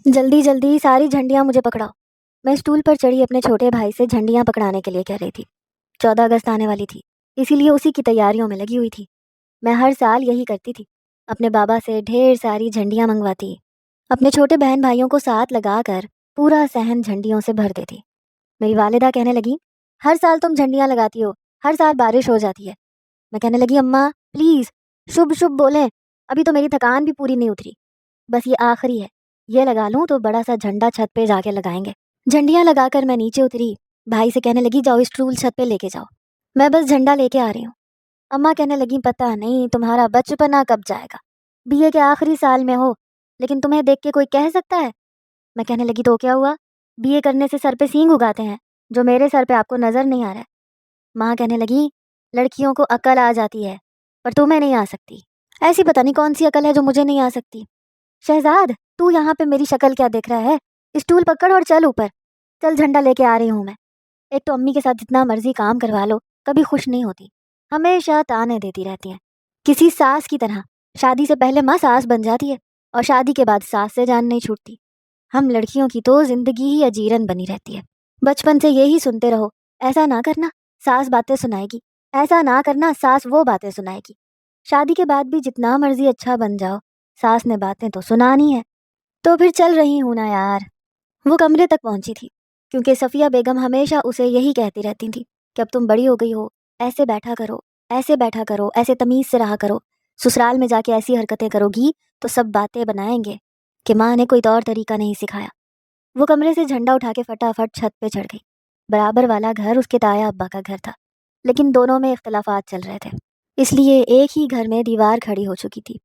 جلدی جلدی ساری جھنڈیاں مجھے پکڑاؤ۔ میں اسٹول پر چڑھی اپنے چھوٹے بھائی سے جھنڈیاں پکڑانے کے لیے کہہ رہی تھی۔ 14 اگست آنے والی تھی، اسی لیے اسی کی تیاریوں میں لگی ہوئی تھی۔ میں ہر سال یہی کرتی تھی، اپنے بابا سے ڈھیر ساری جھنڈیاں منگواتی، اپنے چھوٹے بہن بھائیوں کو ساتھ لگا کر پورا صحن جھنڈیوں سے بھر دیتی۔ میری والدہ کہنے لگی، ہر سال تم جھنڈیاں لگاتی ہو، ہر سال بارش ہو جاتی ہے۔ میں کہنے لگی، اماں پلیز شبھ شبھ بولیں، ابھی تو میری تھکان بھی پوری نہیں اتری، بس یہ آخری ہے، یہ لگا لوں تو بڑا سا جھنڈا چھت پہ جا کے لگائیں گے۔ جھنڈیاں لگا کر میں نیچے اتری، بھائی سے کہنے لگی، جاؤ اسٹول چھت پہ لے کے جاؤ، میں بس جھنڈا لے کے آ رہی ہوں۔ اماں کہنے لگی، پتہ نہیں تمہارا بچپنا کب جائے گا، بی اے کے آخری سال میں ہو، لیکن تمہیں دیکھ کے کوئی کہہ سکتا ہے؟ میں کہنے لگی، تو کیا ہوا، بی اے کرنے سے سر پہ سینگ اگاتے ہیں جو میرے سر پہ آپ کو نظر نہیں آ رہا ہے۔ ماں کہنے لگی، لڑکیوں کو عقل آ جاتی ہے پر تمہیں نہیں آ سکتی، ایسی پتہ نہیں کون سی عقل ہے جو مجھے نہیں آ سکتی۔ شہزاد، تو یہاں پہ میری شکل کیا دیکھ رہا ہے، اسٹول پکڑ اور چل اوپر، چل جھنڈا لے کے آ رہی ہوں میں۔ ایک تو امی کے ساتھ جتنا مرضی کام کروا لو کبھی خوش نہیں ہوتی، ہمیشہ تانے دیتی رہتی ہیں، کسی ساس کی طرح۔ شادی سے پہلے ماں ساس بن جاتی ہے اور شادی کے بعد ساس سے جان نہیں چھوٹتی۔ ہم لڑکیوں کی تو زندگی ہی اجیرن بنی رہتی ہے، بچپن سے یہی سنتے رہو، ایسا نہ کرنا ساس باتیں سنائے گی، ایسا نہ کرنا ساس وہ باتیں سنائے گی۔ شادی کے بعد بھی جتنا مرضی اچھا بن جاؤ، ساس نے باتیں تو سنانی ہے۔ تو پھر چل رہی ہوں نا یار۔ وہ کمرے تک پہنچی تھی کیونکہ صفیہ بیگم ہمیشہ اسے یہی کہتی رہتی تھی کہ اب تم بڑی ہو گئی ہو، ایسے بیٹھا کرو، ایسے بیٹھا کرو، ایسے تمیز سے رہا کرو، سسرال میں جا کے ایسی حرکتیں کرو گی تو سب باتیں بنائیں گے کہ ماں نے کوئی طور طریقہ نہیں سکھایا۔ وہ کمرے سے جھنڈا اٹھا کے فٹافٹ چھت پہ چڑھ گئی۔ برابر والا گھر اس کے تایا ابا کا گھر تھا، لیکن دونوں میں اختلافات چل رہے تھے، اس لیے ایک ہی گھر میں دیوار کھڑی ہو چکی تھی،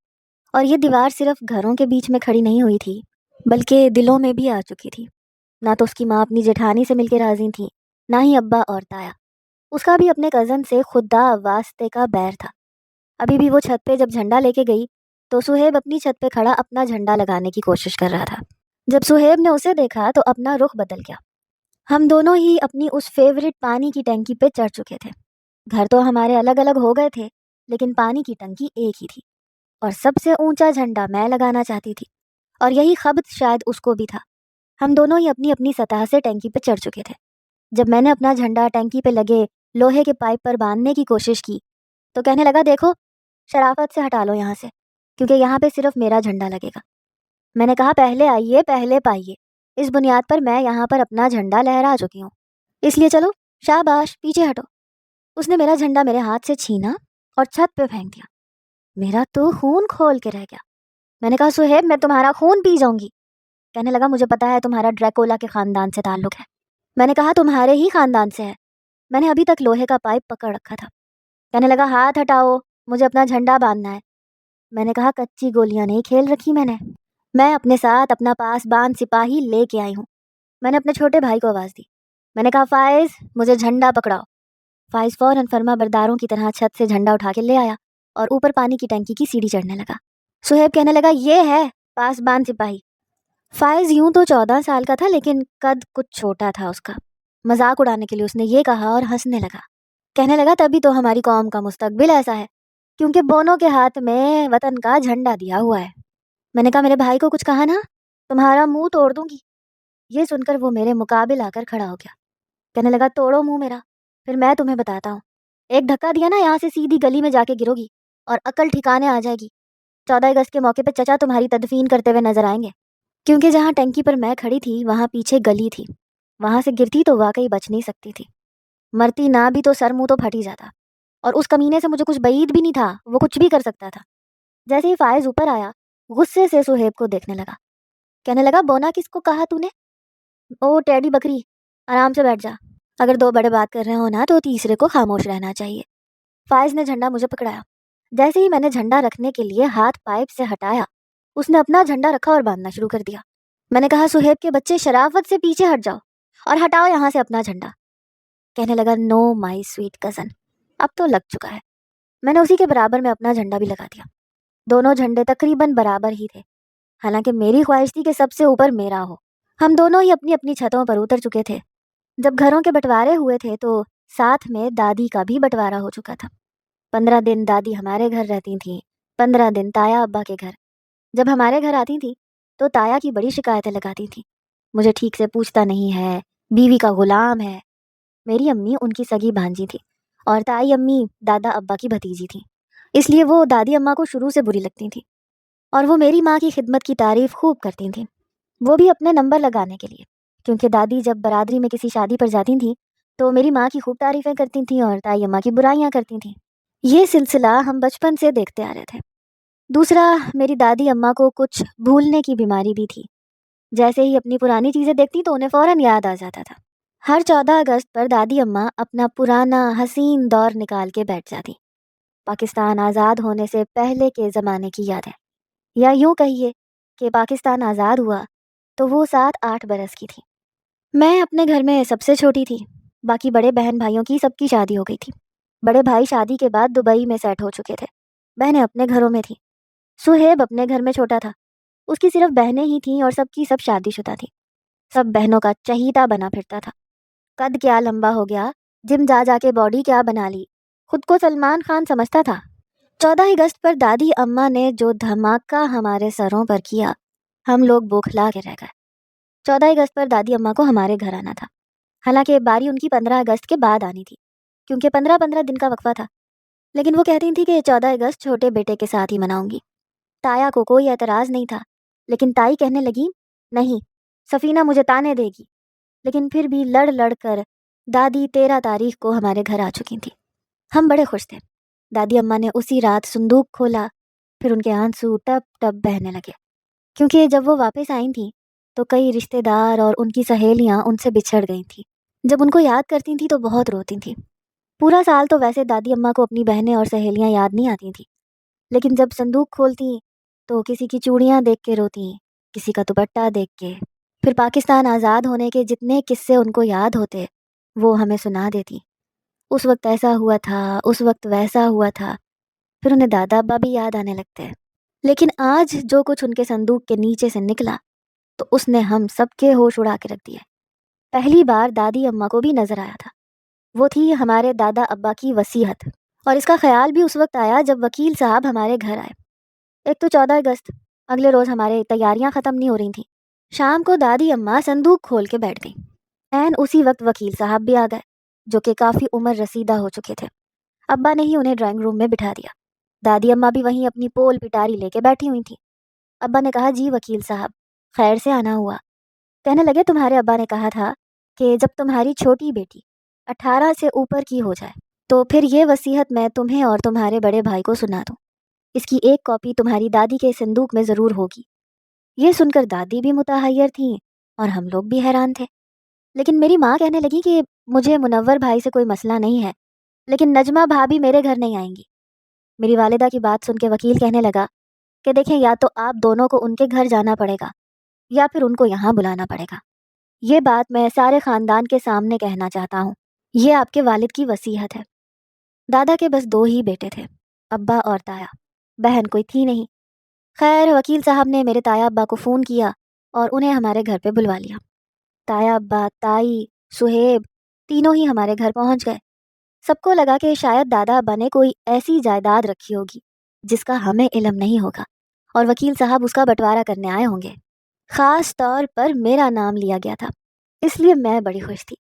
اور یہ دیوار صرف گھروں کے بیچ میں کھڑی نہیں ہوئی تھی بلکہ دلوں میں بھی آ چکی تھی۔ نہ تو اس کی ماں اپنی جیٹھانی سے مل کے راضی تھی، نہ ہی ابا اور تایا۔ اس کا بھی اپنے کزن سے خدا واسطے کا بیر تھا۔ ابھی بھی وہ چھت پہ جب جھنڈا لے کے گئی تو سہیب اپنی چھت پہ کھڑا اپنا جھنڈا لگانے کی کوشش کر رہا تھا۔ جب سہیب نے اسے دیکھا تو اپنا رخ بدل گیا۔ ہم دونوں ہی اپنی اس فیورٹ پانی کی ٹینکی پہ چڑھ چکے تھے۔ گھر تو ہمارے الگ الگ ہو گئے تھے لیکن پانی کی ٹنکی ایک ہی تھی، اور سب سے اونچا جھنڈا میں لگانا چاہتی تھی، اور یہی خبط شاید اس کو بھی تھا۔ ہم دونوں ہی اپنی اپنی سطح سے ٹینکی پہ چڑھ چکے تھے۔ جب میں نے اپنا جھنڈا ٹینکی پہ لگے لوہے کے پائپ پر باندھنے کی کوشش کی تو کہنے لگا، دیکھو شرافت سے ہٹا لو یہاں سے، کیونکہ یہاں پہ صرف میرا جھنڈا لگے گا۔ میں نے کہا، پہلے آئیے پہلے پائیے، اس بنیاد پر میں یہاں پر اپنا جھنڈا لہرا چکی ہوں، اس لیے چلو شاباش پیچھے ہٹو۔ اس نے میرا جھنڈا میرے ہاتھ سے چھینا اور چھت پہ پھینک دیا۔ میرا تو خون کھول کے رہ گیا۔ میں نے کہا، سہیب میں تمہارا خون پی جاؤں گی۔ کہنے لگا، مجھے پتا ہے تمہارا ڈریکولا کے خاندان سے تعلق ہے۔ میں نے کہا، تمہارے ہی خاندان سے ہے، میں نے ابھی تک لوہے کا پائپ پکڑ رکھا تھا۔ کہنے لگا، ہاتھ ہٹاؤ، مجھے اپنا جھنڈا باندھنا ہے۔ میں نے کہا، کچی گولیاں نہیں کھیل رکھی میں اپنے ساتھ اپنا پاس باندھ سپاہی لے کے آئی ہوں۔ میں نے اپنے چھوٹے بھائی کو آواز دی، میں نے کہا، فائز مجھے جھنڈا پکڑاؤ۔ فائز فوراً فرما برداروں کی طرح چھت سے جھنڈا اٹھا کے لے آیا اور اوپر پانی کی ٹینکی کی سیڑھی چڑھنے لگا۔ سہیب کہنے لگا، یہ ہے پاس باندھ سپاہی۔ فائز یوں تو 14 سال کا تھا لیکن قد کچھ چھوٹا تھا اس کا۔ مذاق اڑانے کے لیے اس نے یہ کہا اور ہنسنے لگا۔ کہنے لگا، تبھی تو ہماری قوم کا مستقبل ایسا ہے، کیونکہ بونوں کے ہاتھ میں وطن کا جھنڈا دیا ہوا ہے۔ میں نے کہا، میرے بھائی کو کچھ کہا نا، تمہارا منہ توڑ دوں گی۔ یہ سن کر وہ میرے مقابل آ کر کھڑا ہو گیا۔ کہنے لگا، توڑو منہ میرا، پھر میں تمہیں بتاتا ہوں، ایک دھکا دیا نا، یہاں سے سیدھی گلی میں جا کے گرو گی اور عقل ٹھکانے آ جائے گی۔ 14 اگست کے موقع پہ چچا تمہاری تدفین کرتے ہوئے نظر آئیں گے، کیونکہ جہاں ٹینکی پر میں کھڑی تھی وہاں پیچھے گلی تھی، وہاں سے گرتی تو واقعی بچ نہیں سکتی تھی، مرتی نہ بھی تو سر منہ تو پھٹ ہی جاتا، اور اس کمینے سے مجھے کچھ بعید بھی نہیں تھا، وہ کچھ بھی کر سکتا تھا۔ جیسے ہی فائز اوپر آیا غصے سے سہیب کو دیکھنے لگا۔ کہنے لگا، بونا کس کو کہا تو نے؟ او ٹیڈی بکری، آرام سے بیٹھ جا، اگر دو بڑے بات کر رہے ہو نا تو تیسرے کو خاموش رہنا چاہیے۔ فائز نے جھنڈا مجھے پکڑایا۔ جیسے ہی میں نے جھنڈا رکھنے کے لیے ہاتھ پائپ سے ہٹایا، اس نے اپنا جھنڈا رکھا اور باندھنا شروع کر دیا۔ میں نے کہا، سہیب کے بچے شرافت سے پیچھے ہٹ جاؤ اور ہٹاؤ یہاں سے اپنا جھنڈا۔ کہنے لگا، نو مائی سویٹ کزن، اب تو لگ چکا ہے۔ میں نے اسی کے برابر میں اپنا جھنڈا بھی لگا دیا۔ دونوں جھنڈے تقریباً برابر ہی تھے، حالانکہ میری خواہش تھی کہ سب سے اوپر میرا ہو۔ ہم دونوں ہی اپنی اپنی چھتوں پر اتر چکے تھے۔ جب گھروں کے بٹوارے ہوئے تھے تو ساتھ میں دادی کا بھی بٹوارا ہو چکا تھا۔ 15 دن دادی ہمارے گھر رہتی تھیں، 15 دن تایا ابا کے گھر۔ جب ہمارے گھر آتی تھی تو تایا کی بڑی شکایتیں لگاتی تھیں، مجھے ٹھیک سے پوچھتا نہیں ہے، بیوی کا غلام ہے۔ میری امی ان کی سگی بھانجی تھی اور تائی امی دادا ابا کی بھتیجی تھی، اس لیے وہ دادی اماں کو شروع سے بری لگتی تھیں، اور وہ میری ماں کی خدمت کی تعریف خوب کرتی تھیں، وہ بھی اپنے نمبر لگانے کے لیے، کیونکہ دادی جب برادری میں کسی شادی پر جاتی تھیں تو میری ماں کی خوب تعریفیں کرتی تھیں اور تائی اماں کی برائیاں کرتی تھیں۔ یہ سلسلہ ہم بچپن سے دیکھتے آ رہے تھے۔ دوسرا، میری دادی اماں کو کچھ بھولنے کی بیماری بھی تھی، جیسے ہی اپنی پرانی چیزیں دیکھتی تو انہیں فوراً یاد آ جاتا تھا۔ ہر 14 اگست پر دادی اماں اپنا پرانا حسین دور نکال کے بیٹھ جاتی، پاکستان آزاد ہونے سے پہلے کے زمانے کی یاد ہے، یا یوں کہیے کہ پاکستان آزاد ہوا تو وہ 7-8 برس کی تھی۔ میں اپنے گھر میں سب سے چھوٹی تھی، باقی بڑے بہن بھائیوں کی سب کی شادی ہو گئی تھی۔ بڑے بھائی شادی کے بعد دبئی میں سیٹ ہو چکے تھے، بہنیں اپنے گھروں میں تھیں۔ سہیب اپنے گھر میں چھوٹا تھا، اس کی صرف بہنیں ہی تھیں اور سب کی سب شادی شدہ تھیں۔ سب بہنوں کا چہیتا بنا پھرتا تھا، قد کیا لمبا ہو گیا، جم جا جا کے باڈی کیا بنا لی، خود کو سلمان خان سمجھتا تھا۔ 14 اگست پر دادی اماں نے جو دھماکہ ہمارے سروں پر کیا، ہم لوگ بوکھلا کے رہ گئے۔ 14 اگست پر دادی اماں کو ہمارے گھر آنا تھا، حالانکہ باری ان کی 15 اگست کے بعد آنی تھی، کیونکہ 15 دن کا وقفہ تھا، لیکن وہ کہتی تھی کہ 14 اگست چھوٹے بیٹے کے ساتھ ہی مناؤں گی۔ تایا کو کوئی اعتراض نہیں تھا، لیکن تائی کہنے لگی، نہیں، سفینہ مجھے تانے دے گی، لیکن پھر بھی لڑ لڑ کر دادی 13 تاریخ کو ہمارے گھر آ چکی تھی۔ ہم بڑے خوش تھے۔ دادی اماں نے اسی رات صندوق کھولا، پھر ان کے آنسو ٹپ ٹپ بہنے لگے، کیونکہ جب وہ واپس آئی تھیں تو کئی رشتہ دار اور ان کی سہیلیاں ان سے بچھڑ گئی تھیں۔ جب ان کو یاد کرتی تھیں تو بہت روتی تھیں۔ پورا سال تو ویسے دادی اماں کو اپنی بہنیں اور سہیلیاں یاد نہیں آتی تھیں، لیکن جب صندوق کھولتی تو کسی کی چوڑیاں دیکھ کے روتی، کسی کا دوپٹہ دیکھ کے، پھر پاکستان آزاد ہونے کے جتنے قصے ان کو یاد ہوتے وہ ہمیں سنا دیتی۔ اس وقت ایسا ہوا تھا، اس وقت ویسا ہوا تھا، پھر انہیں دادا ابا بھی یاد آنے لگتے۔ لیکن آج جو کچھ ان کے صندوق کے نیچے سے نکلا تو اس نے ہم سب کے ہوش اڑا کے رکھ دیے۔ پہلی بار دادی اماں کو بھی نظر آیا تھا، وہ تھی ہمارے دادا ابا کی وصیت، اور اس کا خیال بھی اس وقت آیا جب وکیل صاحب ہمارے گھر آئے۔ ایک تو 14 اگست، اگلے روز ہمارے تیاریاں ختم نہیں ہو رہی تھیں، شام کو دادی اماں صندوق کھول کے بیٹھ گئی۔ عین اسی وقت وکیل صاحب بھی آ گئے، جو کہ کافی عمر رسیدہ ہو چکے تھے۔ ابا نے ہی انہیں ڈرائنگ روم میں بٹھا دیا، دادی اماں بھی وہیں اپنی پول پٹاری لے کے بیٹھی ہوئی تھیں۔ ابا نے کہا، جی وکیل صاحب، خیر سے آنا ہوا؟ کہنے لگے، تمہارے ابا نے کہا تھا کہ جب تمہاری چھوٹی بیٹی 18 سے اوپر کی ہو جائے تو پھر یہ وصیت میں تمہیں اور تمہارے بڑے بھائی کو سنا دوں، اس کی ایک کاپی تمہاری دادی کے صندوق میں ضرور ہوگی۔ یہ سن کر دادی بھی متحیر تھیں اور ہم لوگ بھی حیران تھے، لیکن میری ماں کہنے لگی کہ مجھے منور بھائی سے کوئی مسئلہ نہیں ہے، لیکن نجمہ بھابھی میرے گھر نہیں آئیں گی۔ میری والدہ کی بات سن کے وکیل کہنے لگا کہ دیکھیں، یا تو آپ دونوں کو ان کے گھر جانا پڑے گا یا پھر ان کو یہاں بلانا پڑے گا۔ یہ بات میں سارے خاندان کے سامنے کہنا چاہتا ہوں، یہ آپ کے والد کی وصیت ہے۔ دادا کے بس 2 ہی بیٹے تھے، ابا اور تایا، بہن کوئی تھی نہیں۔ خیر، وکیل صاحب نے میرے تایا ابا کو فون کیا اور انہیں ہمارے گھر پہ بلوا لیا۔ تایا ابا، تائی، سہیب تینوں ہی ہمارے گھر پہنچ گئے۔ سب کو لگا کہ شاید دادا ابا نے کوئی ایسی جائیداد رکھی ہوگی جس کا ہمیں علم نہیں ہوگا، اور وکیل صاحب اس کا بٹوارا کرنے آئے ہوں گے۔ خاص طور پر میرا نام لیا گیا تھا، اس لیے میں بڑی خوش تھی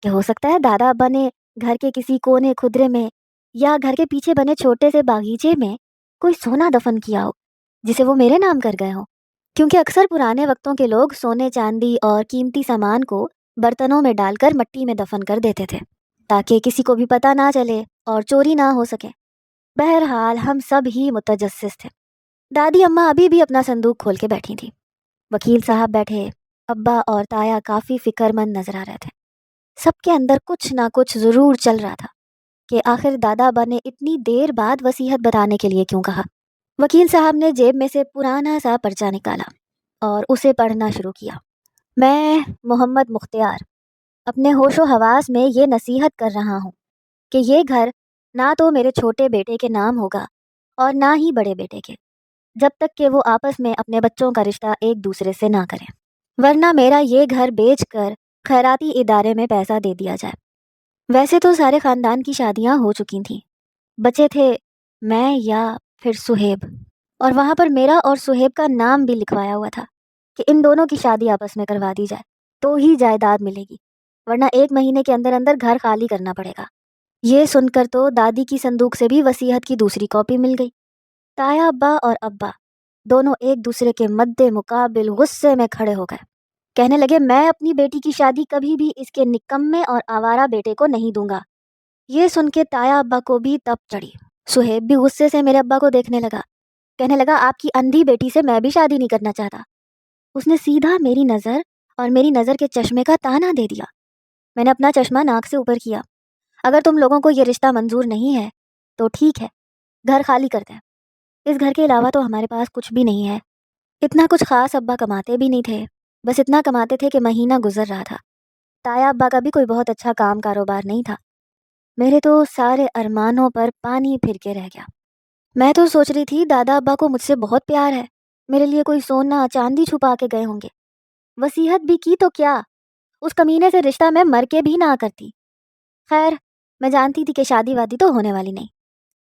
کہ ہو سکتا ہے دادا ابا نے گھر کے کسی کونے کھدرے میں یا گھر کے پیچھے بنے چھوٹے سے باغیچے میں کوئی سونا دفن کیا ہو جسے وہ میرے نام کر گئے ہوں، کیونکہ اکثر پرانے وقتوں کے لوگ سونے چاندی اور قیمتی سامان کو برتنوں میں ڈال کر مٹی میں دفن کر دیتے تھے تاکہ کسی کو بھی پتہ نہ چلے اور چوری نہ ہو سکے۔ بہرحال ہم سب ہی متجسس تھے۔ دادی اماں ابھی بھی اپنا صندوق کھول کے بیٹھی تھی، وکیل صاحب بیٹھے، ابا اور تایا کافی فکر مند نظر آ رہے تھے۔ سب کے اندر کچھ نہ کچھ ضرور چل رہا تھا کہ آخر دادا ابا نے اتنی دیر بعد وصیت بتانے کے لیے کیوں کہا۔ وکیل صاحب نے جیب میں سے پرانا سا پرچہ نکالا اور اسے پڑھنا شروع کیا۔ میں محمد مختار اپنے ہوش و حواس میں یہ نصیحت کر رہا ہوں کہ یہ گھر نہ تو میرے چھوٹے بیٹے کے نام ہوگا اور نہ ہی بڑے بیٹے کے، جب تک کہ وہ آپس میں اپنے بچوں کا رشتہ ایک دوسرے سے نہ کریں، ورنہ میرا یہ گھر بیچ کر خیراتی ادارے میں پیسہ دے دیا جائے۔ ویسے تو سارے خاندان کی شادیاں ہو چکی تھیں، بچے تھے میں یا پھر سہیب، اور وہاں پر میرا اور سہیب کا نام بھی لکھوایا ہوا تھا۔ کہ ان دونوں کی شادی آپس میں کروا دی جائے تو ہی جائیداد ملے گی، ورنہ 1 مہینے کے اندر اندر گھر خالی کرنا پڑے گا۔ یہ سن کر تو دادی کی صندوق سے بھی وصیت کی دوسری کاپی مل گئی۔ تایا ابا اور ابا دونوں ایک دوسرے کے مد مقابل غصے میں کھڑے ہو گئے، کہنے لگے میں اپنی بیٹی کی شادی کبھی بھی اس کے نکمے اور آوارہ بیٹے کو نہیں دوں گا۔ یہ سن کے تایا ابا کو بھی تپ چڑھی۔ سہیب بھی غصے سے میرے ابا کو دیکھنے لگا، کہنے لگا آپ کی اندھی بیٹی سے میں بھی شادی نہیں کرنا چاہتا۔ اس نے سیدھا میری نظر اور میری نظر کے چشمے کا تانا دے دیا۔ میں نے اپنا چشمہ ناک سے اوپر کیا۔ اگر تم لوگوں کو یہ رشتہ منظور نہیں ہے تو ٹھیک ہے، گھر خالی کرتے ہیں۔ اس گھر کے علاوہ تو ہمارے پاس کچھ بھی نہیں ہے۔ اتنا کچھ خاص ابا کماتے بھی نہیں تھے، بس اتنا کماتے تھے کہ مہینہ گزر رہا تھا۔ تایا ابا کا بھی کوئی بہت اچھا کام کاروبار نہیں تھا۔ میرے تو سارے ارمانوں پر پانی پھر کے رہ گیا۔ میں تو سوچ رہی تھی دادا ابا کو مجھ سے بہت پیار ہے، میرے لیے کوئی سونا چاندی چھپا کے گئے ہوں گے۔ وصیت بھی کی تو کیا، اس کمینے سے رشتہ میں مر کے بھی نہ کرتی۔ خیر، میں جانتی تھی کہ شادی وادی تو ہونے والی نہیں،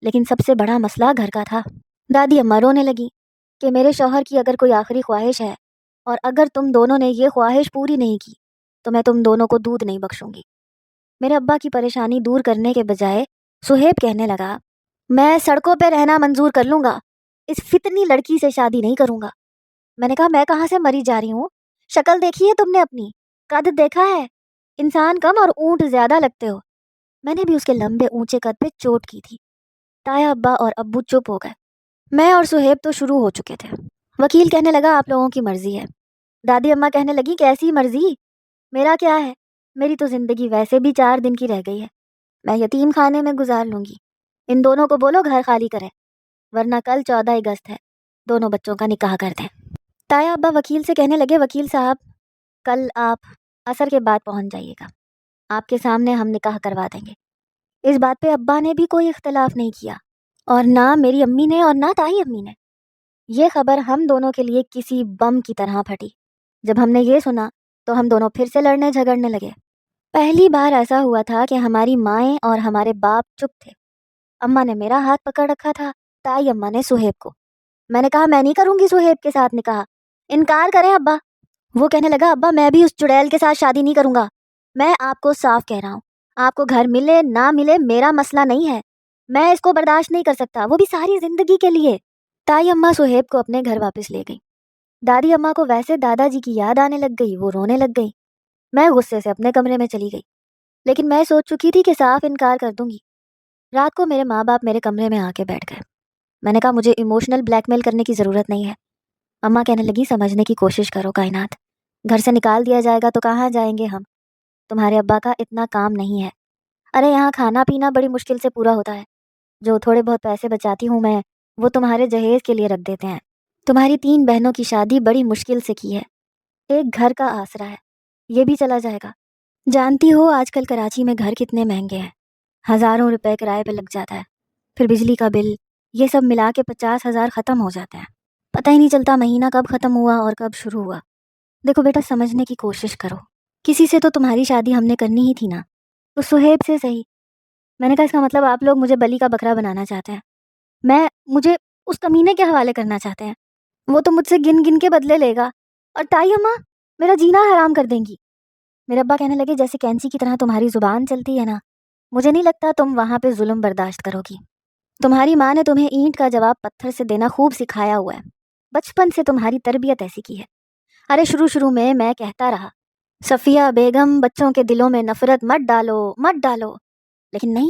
لیکن سب سے بڑا مسئلہ گھر کا تھا۔ دادی اماں رونے لگی کہ میرے شوہر کی اگر کوئی آخری خواہش ہے اور اگر تم دونوں نے یہ خواہش پوری نہیں کی تو میں تم دونوں کو دودھ نہیں بخشوں گی۔ میرے ابا کی پریشانی دور کرنے کے بجائے سہیب کہنے لگا میں سڑکوں پہ رہنا منظور کر لوں گا، اس فتنی لڑکی سے شادی نہیں کروں گا۔ میں نے کہا میں کہاں سے مری جا رہی ہوں، شکل دیکھی ہے تم نے اپنی، قد دیکھا ہے، انسان کم اور اونٹ زیادہ لگتے ہو۔ میں نے بھی اس کے لمبے اونچے قد پہ چوٹ کی تھی۔ تایا ابا اور ابو چپ ہو گئے۔ میں اور سہیب تو شروع ہو چکے تھے۔ وکیل کہنے لگا آپ لوگوں کی مرضی ہے۔ دادی اماں کہنے لگی کیسی مرضی، میرا کیا ہے، میری تو زندگی ویسے بھی 4 دن کی رہ گئی ہے، میں یتیم خانے میں گزار لوں گی۔ ان دونوں کو بولو گھر خالی کریں، ورنہ کل 14 اگست ہے، دونوں بچوں کا نکاح کر دیں۔ تایا ابا وکیل سے کہنے لگے وکیل صاحب کل آپ عصر کے بعد پہنچ جائیے گا، آپ کے سامنے ہم نکاح کروا دیں گے۔ اس بات پہ ابا نے بھی کوئی اختلاف نہیں کیا، اور نہ میری امی نے اور نہ تائی امی نے۔ یہ خبر ہم دونوں کے لیے کسی بم کی طرح پھٹی۔ جب ہم نے یہ سنا تو ہم دونوں پھر سے لڑنے جھگڑنے لگے۔ پہلی بار ایسا ہوا تھا کہ ہماری مائیں اور ہمارے باپ چپ تھے۔ اماں نے میرا ہاتھ پکڑ رکھا تھا، تائی اماں نے سہیب کو۔ میں نے کہا میں نہیں کروں گی سہیب کے ساتھ نکاح، انکار کریں ابا۔ وہ کہنے لگا ابا میں بھی اس چڑیل کے ساتھ شادی نہیں کروں گا۔ میں آپ کو صاف کہہ رہا ہوں، آپ کو گھر ملے نہ ملے میرا مسئلہ نہیں ہے، میں اس کو برداشت نہیں کر سکتا، وہ بھی ساری زندگی کے لیے۔ تائی اماں سہیب کو اپنے گھر واپس لے گئی۔ دادی اماں کو ویسے دادا جی کی یاد آنے لگ گئی، وہ رونے لگ گئی۔ میں غصے سے اپنے کمرے میں چلی گئی، لیکن میں سوچ چکی تھی کہ صاف انکار کر دوں گی۔ رات کو میرے ماں باپ میرے کمرے میں آ کے بیٹھ گئے۔ میں نے کہا مجھے ایموشنل بلیک میل کرنے کی ضرورت نہیں ہے۔ اماں کہنے لگی سمجھنے کی کوشش کرو کائنات، گھر سے نکال دیا جائے گا تو کہاں جائیں گے ہم، تمہارے ابا کا اتنا کام نہیں ہے، ارے یہاں کھانا پینا بڑی مشکل سے پورا ہوتا ہے، جو تھوڑے بہت پیسے بچاتی ہوں میں وہ تمہارے جہیز کے لیے رکھ دیتے ہیں، تمہاری 3 بہنوں کی شادی بڑی مشکل سے کی ہے، ایک گھر کا آسرا ہے، یہ بھی چلا جائے گا۔ جانتی ہو آج کل کراچی میں گھر کتنے مہنگے ہیں، ہزاروں روپے کرائے پہ لگ جاتا ہے، پھر بجلی کا بل، یہ سب ملا کے 50,000 ختم ہو جاتے ہیں، پتہ ہی نہیں چلتا مہینہ کب ختم ہوا اور کب شروع ہوا۔ دیکھو بیٹا سمجھنے کی کوشش کرو، کسی سے تو تمہاری شادی ہم نے کرنی ہی تھی نا، تو سہیب سے صحیح۔ میں نے کہا اس کا مطلب آپ لوگ مجھے بلی کا بکرا بنانا چاہتے ہیں، مجھے اس کمینے کے حوالے کرنا چاہتے ہیں، وہ تو مجھ سے گن گن کے بدلے لے گا، اور تائی اماں میرا جینا حرام کر دیں گی۔ میرے ابا کہنے لگے جیسے کینچی کی طرح تمہاری زبان چلتی ہے نا، مجھے نہیں لگتا تم وہاں پہ ظلم برداشت کرو گی، تمہاری ماں نے تمہیں اینٹ کا جواب پتھر سے دینا خوب سکھایا ہوا ہے، بچپن سے تمہاری تربیت ایسی کی ہے۔ ارے شروع میں کہتا رہا صفیہ بیگم بچوں کے دلوں میں نفرت مت ڈالو مت ڈالو، لیکن نہیں،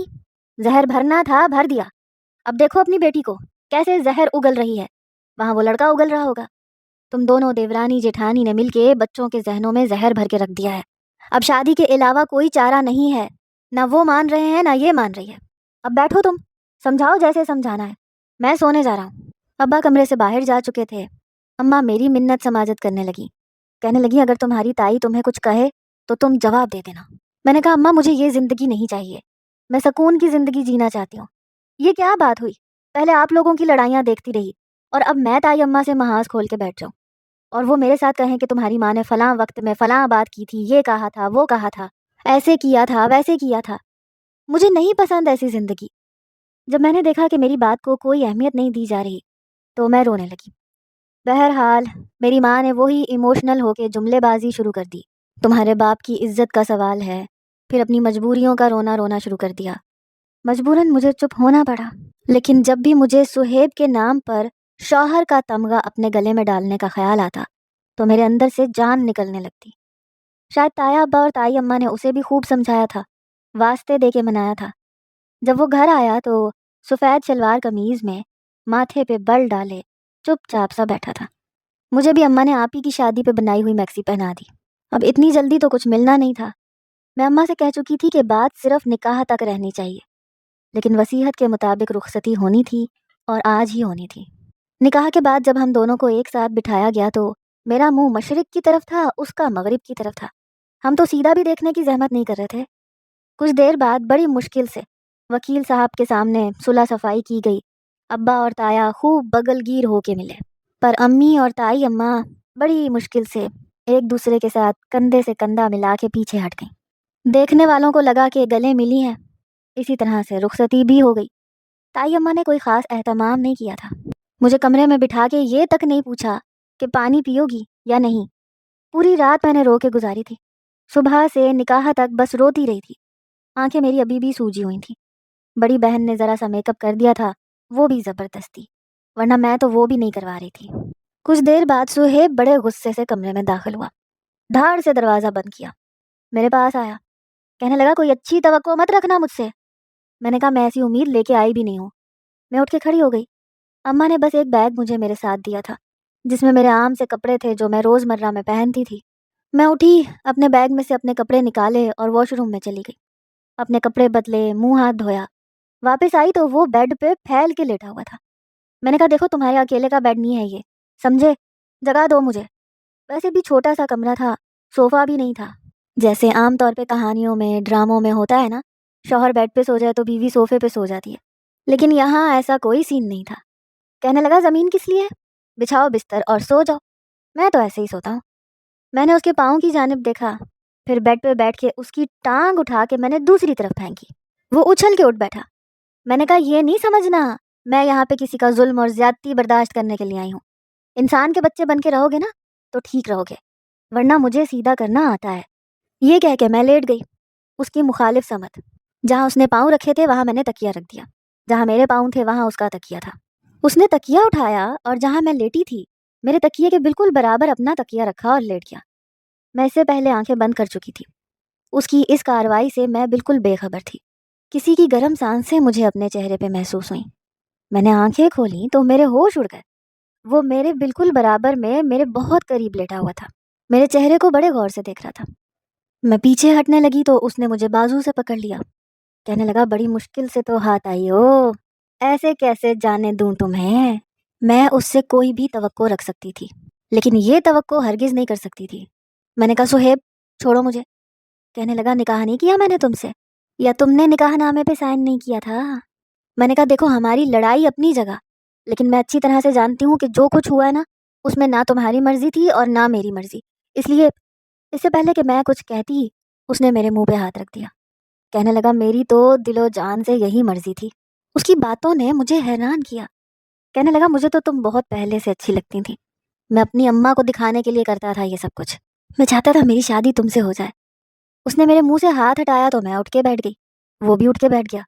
زہر بھرنا تھا بھر دیا۔ اب دیکھو اپنی بیٹی کو کیسے زہر اگل رہی ہے، وہاں وہ لڑکا اگل رہا ہوگا، تم دونوں دیورانی جیٹھانی نے مل کے بچوں کے ذہنوں میں زہر بھر کے رکھ دیا ہے۔ اب شادی کے علاوہ کوئی چارہ نہیں ہے، نہ وہ مان رہے ہیں نہ یہ مان رہی ہے، اب بیٹھو تم سمجھاؤ جیسے سمجھانا ہے، میں سونے جا رہا ہوں۔ ابا کمرے سے باہر جا چکے تھے۔ اماں میری منت سماجت کرنے لگی، کہنے لگی اگر تمہاری تائی تمہیں کچھ کہے تو تم جواب دے دینا۔ میں نے کہا اماں مجھے یہ زندگی نہیں چاہیے، میں سکون کی زندگی جینا چاہتی ہوں۔ یہ کیا بات ہوئی، پہلے آپ لوگوں کی لڑائیاں دیکھتی رہی اور اب میں تائی اماں سے محاذ کھول کے بیٹھ جاؤں اور وہ میرے ساتھ کہیں کہ تمہاری ماں نے فلاں وقت میں فلاں بات کی تھی، یہ کہا تھا وہ کہا تھا، ایسے کیا تھا ویسے کیا تھا۔ مجھے نہیں پسند ایسی زندگی۔ جب میں نے دیکھا کہ میری بات کو کوئی اہمیت نہیں دی جا رہی تو میں رونے لگی۔ بہرحال میری ماں نے وہی ایموشنل ہو کے جملے بازی شروع کر دی. تمہارے باپ کی عزت کا سوال ہے. پھر اپنی مجبوریوں کا رونا شروع کر دیا. مجبوراً مجھے چپ ہونا پڑا. لیکن جب بھی مجھے سہیب کے نام پر شوہر کا تمغہ اپنے گلے میں ڈالنے کا خیال آتا تو میرے اندر سے جان نکلنے لگتی. شاید تایا ابا اور تائی اماں نے اسے بھی خوب سمجھایا تھا، واسطے دے کے منایا تھا. جب وہ گھر آیا تو سفید شلوار قمیض میں ماتھے پہ بل ڈالے چپ چاپ سا بیٹھا تھا. مجھے بھی اماں نے آپ ہی کی شادی پہ بنائی ہوئی میکسی پہنا دی. اب اتنی جلدی تو کچھ ملنا نہیں تھا. میں اماں سے کہہ چکی تھی کہ بات صرف نکاح تک رہنی چاہیے، لیکن وصیت کے مطابق رخصتی ہونی تھی اور آج ہی ہونی تھی. نکاح کے بعد جب ہم دونوں کو ایک ساتھ بٹھایا گیا تو میرا منہ مشرق کی طرف تھا، اس کا مغرب کی طرف تھا. ہم تو سیدھا بھی دیکھنے کی زحمت نہیں کر رہے تھے. کچھ دیر بعد بڑی مشکل سے وکیل صاحب کے سامنے صلح صفائی کی گئی. ابا اور تایا خوب بغل گیر ہو کے ملے، پر امی اور تائی اماں بڑی مشکل سے ایک دوسرے کے ساتھ کندھے سے کندھا ملا کے پیچھے ہٹ گئیں. دیکھنے والوں کو لگا کہ گلے ملی ہیں. اسی طرح سے رخصتی بھی ہو گئی. تائی اماں نے کوئی خاص اہتمام نہیں کیا تھا. مجھے کمرے میں بٹھا کے یہ تک نہیں پوچھا کہ پانی پیو گی یا نہیں. پوری رات میں نے رو کے گزاری تھی. صبح سے نکاح تک بس روتی رہی تھی. آنکھیں میری ابھی بھی سوجی ہوئی تھیں. بڑی بہن نے ذرا سا میک اپ کر دیا تھا، وہ بھی زبردستی، ورنہ میں تو وہ بھی نہیں کروا رہی تھی. کچھ دیر بعد سہیب بڑے غصے سے کمرے میں داخل ہوا. دھاڑ سے دروازہ بند کیا، میرے پاس آیا، کہنے لگا کوئی اچھی توقع مت رکھنا مجھ سے. میں نے کہا میں ایسی امید لے کے آئی بھی نہیں ہوں. میں اٹھ کے کھڑی ہو گئی. اماں نے بس ایک بیگ مجھے میرے ساتھ دیا تھا جس میں میرے عام سے کپڑے تھے جو میں روزمرہ میں پہنتی تھی. میں اٹھی، اپنے بیگ میں سے اپنے کپڑے نکالے اور واش روم میں چلی گئی. اپنے کپڑے بدلے، منہ ہاتھ دھویا. واپس آئی تو وہ بیڈ پہ پھیل کے لیٹا ہوا تھا. میں نے کہا دیکھو تمہارے اکیلے کا بیڈ نہیں ہے یہ، سمجھے؟ جگہ دو مجھے. ویسے بھی چھوٹا سا کمرہ تھا، صوفہ بھی نہیں تھا. جیسے عام طور پہ کہانیوں میں ڈراموں میں ہوتا ہے نا، شوہر بیڈ پہ سو جائے تو بیوی صوفے پہ سو جاتی ہے، لیکن یہاں ایسا کوئی سین نہیں تھا. کہنے لگا زمین کس لیے، بچھاؤ بستر اور سو جاؤ. میں تو ایسے ہی سوتا ہوں. میں نے اس کے پاؤں کی جانب دیکھا، پھر بیڈ پہ بیٹھ کے اس کی ٹانگ اٹھا کے میں نے دوسری طرف پھینکی. وہ اچھل کے اٹھ بیٹھا. میں نے کہا یہ نہیں سمجھنا میں یہاں پہ کسی کا ظلم اور زیادتی برداشت کرنے کے لیے آئی ہوں. انسان کے بچے بن کے رہو گے نا تو ٹھیک رہو گے، ورنہ مجھے سیدھا کرنا آتا ہے. یہ کہہ کے میں لیٹ گئی اس کی مخالف سمت. جہاں اس نے پاؤں رکھے تھے وہاں میں نے تکیہ رکھ دیا، جہاں میرے پاؤں تھے وہاں اس کا تکیہ تھا. اس نے تکیہ اٹھایا اور جہاں میں لیٹی تھی میرے تکیے کے بالکل برابر اپنا تکیہ رکھا اور لیٹ گیا. میں اس سے پہلے آنکھیں بند کر چکی تھی. اس کی اس کارروائی سے میں بالکل بے خبر تھی. کسی کی گرم سانسیں مجھے اپنے چہرے پہ محسوس ہوئیں. میں نے آنکھیں کھولیں تو میرے ہوش اڑ گئے. وہ میرے بالکل برابر میں میرے بہت قریب لیٹا ہوا تھا، میرے چہرے کو بڑے غور سے دیکھ رہا تھا. میں پیچھے ہٹنے لگی تو اس نے مجھے بازو سے پکڑ لیا. کہنے لگا بڑی مشکل سے تو ہاتھ آئی ہو، ایسے کیسے جانے دوں تمہیں. میں اس سے کوئی بھی توقع رکھ سکتی تھی لیکن یہ توقع ہرگز نہیں کر سکتی تھی. میں نے کہا سہیب چھوڑو مجھے. کہنے لگا نکاح نہیں کیا میں نے تم سے، یا تم نے نکاح نامے پہ سائن نہیں کیا تھا. میں نے کہا دیکھو ہماری لڑائی اپنی جگہ، لیکن میں اچھی طرح سے جانتی ہوں کہ جو کچھ ہوا ہے نا اس میں نہ تمہاری مرضی تھی اور نہ میری مرضی. اس لیے اس سے پہلے کہ میں کچھ کہتی اس نے میرے منہ پہ ہاتھ رکھ دیا. کہنے لگا میری تو دل و جان سے یہی مرضی تھی. اس کی باتوں نے مجھے حیران کیا. کہنے لگا مجھے تو تم بہت پہلے سے اچھی لگتی تھی. میں اپنی اماں کو دکھانے کے لیے کرتا تھا یہ سب کچھ. میں چاہتا تھا میری شادی تم سے ہو جائے. اس نے میرے منہ سے ہاتھ ہٹایا تو میں اٹھ کے بیٹھ گئی. وہ بھی اٹھ کے بیٹھ گیا.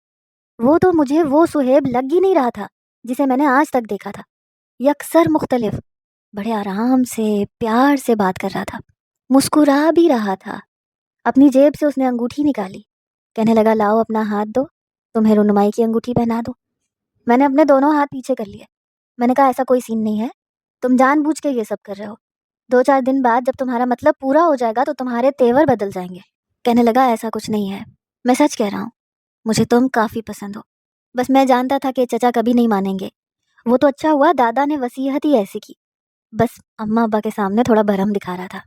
وہ تو مجھے وہ سہیب لگ ہی نہیں رہا تھا جسے میں نے آج تک دیکھا تھا. یکسر مختلف، بڑے آرام سے پیار سے بات کر رہا تھا، مسکرا بھی رہا تھا. اپنی جیب سے اس نے انگوٹھی نکالی. کہنے لگا لاؤ اپنا ہاتھ دو، تمہیں رونمائی کی انگوٹھی پہنا دو. میں نے اپنے دونوں ہاتھ پیچھے کر لیے. میں نے کہا ایسا کوئی سین نہیں ہے، تم جان بوجھ کے یہ سب کر رہے ہو. 2-4 دن بعد جب تمہارا مطلب پورا ہو جائے گا تو تمہارے تیور بدل جائیں گے. کہنے لگا ایسا کچھ نہیں ہے، میں سچ کہہ رہا ہوں، مجھے تم کافی پسند ہو. بس میں جانتا تھا کہ چچا کبھی نہیں مانیں گے. وہ تو اچھا ہوا دادا نے وصیت ہی ایسی کی، بس اماں ابا کے سامنے تھوڑا بھرم دکھا رہا تھا.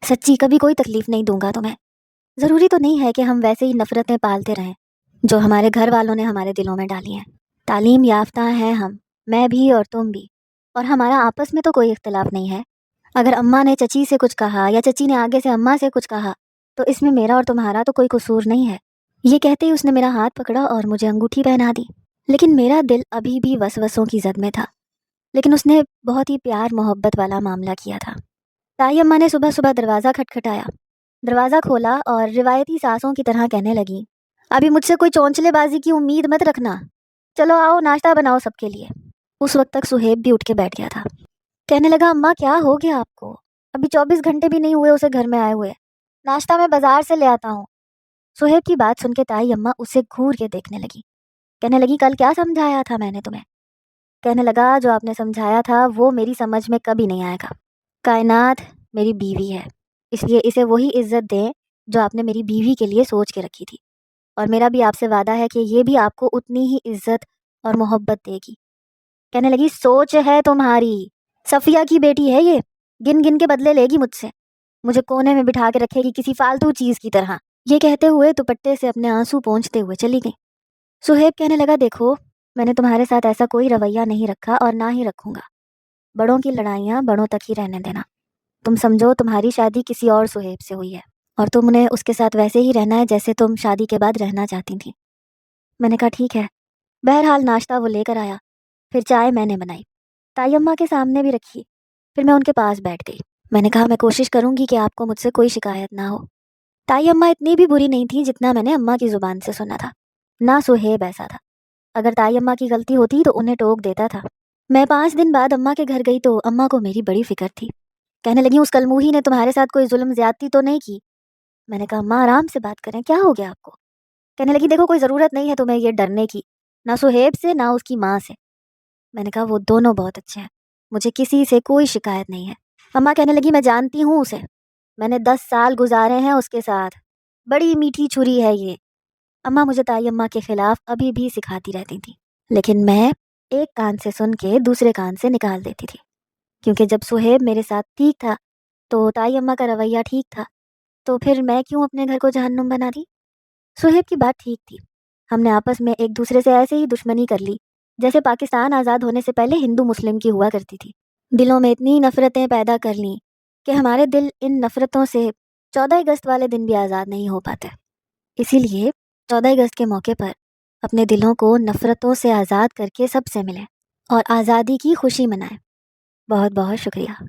سچی کبھی کوئی تکلیف نہیں دوں گا تمہیں. ضروری تو نہیں ہے کہ ہم ویسے ہی نفرتیں پالتے رہیں جو ہمارے گھر والوں نے ہمارے دلوں میں ڈالی ہیں. تعلیم یافتہ ہیں ہم، میں بھی اور تم بھی، اور ہمارا آپس میں تو کوئی اختلاف نہیں ہے. اگر اماں نے چچی سے کچھ کہا یا چچی نے آگے سے اماں سے کچھ کہا تو اس میں میرا اور تمہارا تو کوئی قصور نہیں ہے. یہ کہتے ہی اس نے میرا ہاتھ پکڑا اور مجھے انگوٹھی پہنا دی. لیکن میرا دل ابھی بھی وسوسوں کی زد میں تھا. لیکن اس نے بہت ہی پیار محبت والا معاملہ کیا تھا۔ تائی اماں نے صبح صبح دروازہ کھٹکھٹایا، دروازہ کھولا اور روایتی ساسوں کی طرح کہنے لگی، ابھی مجھ سے کوئی چونچلے بازی کی امید مت رکھنا، چلو آؤ ناشتہ بناؤ سب کے لیے۔ اس وقت تک سہیب بھی اٹھ کے بیٹھ گیا تھا۔ کہنے لگا، اماں کیا ہو گیا آپ کو؟ ابھی 24 گھنٹے بھی نہیں ہوئے اسے گھر میں آئے ہوئے، ناشتہ میں بازار سے لے آتا ہوں۔ سہیب کی بات سن کے تائی اماں اسے گھور کے دیکھنے لگی، کہنے لگی، کل کیا سمجھایا تھا میں نے تمہیں؟ کہنے لگا، جو آپ نے سمجھایا تھا وہ میری سمجھ میں کبھی نہیں آئے گا۔ کائنات میری بیوی ہے، اس لیے اسے وہی عزت دیں جو آپ نے میری بیوی کے لیے سوچ کے رکھی تھی، اور میرا بھی آپ سے وعدہ ہے کہ یہ بھی آپ کو اتنی ہی عزت اور محبت دے گی۔ کہنے لگی، سوچ ہے تمہاری، صفیہ کی بیٹی ہے یہ، گن گن کے بدلے لے گی مجھ سے، مجھے کونے میں بٹھا کے رکھے گی کسی فالتو چیز کی طرح۔ یہ کہتے ہوئے دوپٹے سے اپنے آنسو پونچھتے ہوئے چلی گئی۔ سہیب کہنے لگا، دیکھو میں نے تمہارے ساتھ ایسا کوئی رویہ نہیں رکھا اور نہ ہی رکھوں گا، بڑوں کی لڑائیاں بڑوں تک ہی رہنے دینا۔ تم سمجھو تمہاری شادی کسی اور سہیب سے ہوئی ہے، اور تم نے اس کے ساتھ ویسے ہی رہنا ہے جیسے تم شادی کے بعد رہنا چاہتی تھی۔ میں نے کہا ٹھیک ہے۔ بہرحال ناشتہ وہ لے کر آیا، پھر چائے میں نے بنائی، تائی اماں کے سامنے بھی رکھی، پھر میں ان کے پاس بیٹھ گئی۔ میں نے کہا، میں کوشش کروں گی کہ آپ کو مجھ سے کوئی شکایت نہ ہو۔ تائی اماں اتنی بھی بری نہیں تھی جتنا میں نے اماں کی زبان سے سنا تھا، نہ سہیب ایسا تھا۔ اگر تائی اماں کی غلطی ہوتی تو انہیں ٹوک دیتا تھا۔ میں 5 دن بعد اماں کے گھر گئی تو اماں کو میری بڑی فکر تھی۔ کہنے لگی، اس کلموہی نے تمہارے ساتھ کوئی ظلم زیادتی تو نہیں کی؟ میں نے کہا، اماں آرام سے بات کریں، کیا ہو گیا آپ کو؟ کہنے لگی، دیکھو کوئی ضرورت نہیں ہے تمہیں یہ ڈرنے کی، نہ سہیب سے نہ اس کی ماں سے۔ میں نے کہا، وہ دونوں بہت اچھے ہیں، مجھے کسی سے کوئی شکایت نہیں ہے۔ اماں کہنے لگی، میں جانتی ہوں اسے، میں نے 10 سال گزارے ہیں اس کے ساتھ، بڑی میٹھی چھری ہے یہ۔ اماں مجھے تائی اماں کے خلاف ابھی بھی سکھاتی رہتی تھی، لیکن میں ایک کان سے سن کے دوسرے کان سے نکال دیتی تھی، کیونکہ جب سہیب میرے ساتھ ٹھیک تھا تو تائی اماں کا رویہ ٹھیک تھا، تو پھر میں کیوں اپنے گھر کو جہنم بنا دی؟ سہیب کی بات ٹھیک تھی، ہم نے آپس میں ایک دوسرے سے ایسے ہی دشمنی کر لی جیسے پاکستان آزاد ہونے سے پہلے ہندو مسلم کی ہوا کرتی تھی۔ دلوں میں اتنی نفرتیں پیدا کر لیں کہ ہمارے دل ان نفرتوں سے 14 اگست والے دن بھی آزاد نہیں ہو پاتے۔ اسی لیے 14 اگست کے موقع پر اپنے دلوں کو نفرتوں سے آزاد کر کے سب سے ملیں اور آزادی کی خوشی منائیں۔ بہت بہت شکریہ۔